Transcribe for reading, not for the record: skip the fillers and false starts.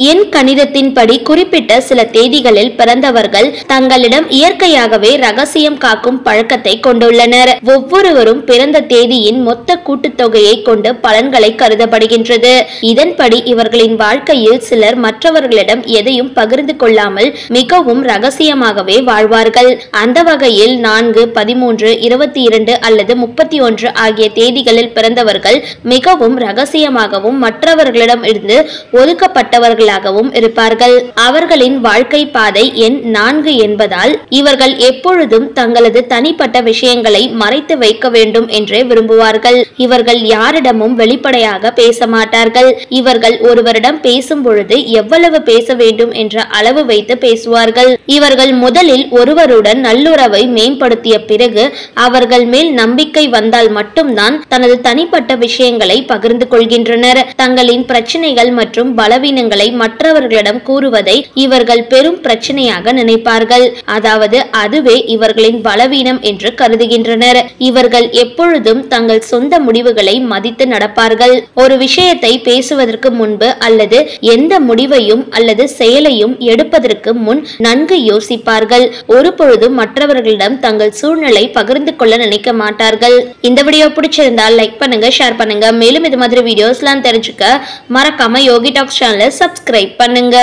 எண் கணிதத்தின்படி குறிப்பிட்ட சில தேதிகளில் பிறந்தவர்கள் தங்களிடம் இயற்கையாகவே ரகசியம் காக்கும் பழக்கத்தை கொண்டுள்ளனர். ஒவ்வொருவரும் பிறந்த தேதியின் மொத்த கூட்டுத்தொகையை கொண்டு பலன்களை கருதப்படுகின்றது. இதன்படி இவர்களின் வாழ்க்கையில் சிலர் மற்றவர்களிடம் எதையும் பகிர்ந்து கொள்ளாமல் மிகவும் ரகசியமாகவே வாழ்வார்கள். அந்த வகையில் 4, 13, 22 அல்லது 31 ஆகிய தேதிகளில் பிறந்தவர்கள் மிகவும் ரகசியமாகவும் மற்றவர்களிடம் இருந்து ஒதுக்கப்பட்டவர்கள் இருப்பார்கள். அவர்களின் வாழ்க்கை பாதை எண் 4 என்பதால் இவர்கள் எப்பொழுதும் தங்களது தனிப்பட்ட விஷயங்களை மறைத்து வைக்க வேண்டும் என்றே விரும்புவார்கள். இவர்கள் யாரிடமும் வெளிப்படையாக பேச மாட்டார்கள். இவர்கள் ஒருவரிடம் பேசும் பொழுது எவ்வளவு பேச வேண்டும் என்ற அளவு வைத்து பேசுவார்கள். இவர்கள் முதலில் ஒருவருடன் நல்லுறவை மேம்படுத்திய பிறகு அவர்கள் மேல் நம்பிக்கை வந்தால் மட்டும்தான் தனது தனிப்பட்ட விஷயங்களை பகிர்ந்து கொள்கின்றனர். தங்களின் பிரச்சனைகள் மற்றும் பலவீனங்களை மற்றவர்களிடம் கூறுவதை இவர்கள் பெரும் பிரச்சனையாக நினைப்பார்கள். அதாவது அதுவே இவர்களின் பலவீனம் என்று கருதுகின்றனர். இவர்கள் எப்பொழுதும் தங்கள் சொந்த முடிவுகளை மதித்து நடப்பார்கள். ஒரு விஷயத்தை பேசுவதற்கு முன்பு அல்லது எந்த முடிவையும் அல்லது செயலையும் எடுப்பதற்கு முன் நன்கு யோசிப்பார்கள். ஒரு பொழுதும் மற்றவர்களிடம் தங்கள் சூழ்நிலை பகிர்ந்து கொள்ள நினைக்க மாட்டார்கள். இந்த வீடியோ பிடிச்சிருந்தால் லைக் பண்ணுங்க, ஷேர் பண்ணுங்க. மேலும் இது மாதிரி வீடியோஸ்லாம் தெரிஞ்சுக்க மறக்காம யோகி டாக்ஸ் சேனலை சப்ஸ்கிரைப் பண்ணுங்க.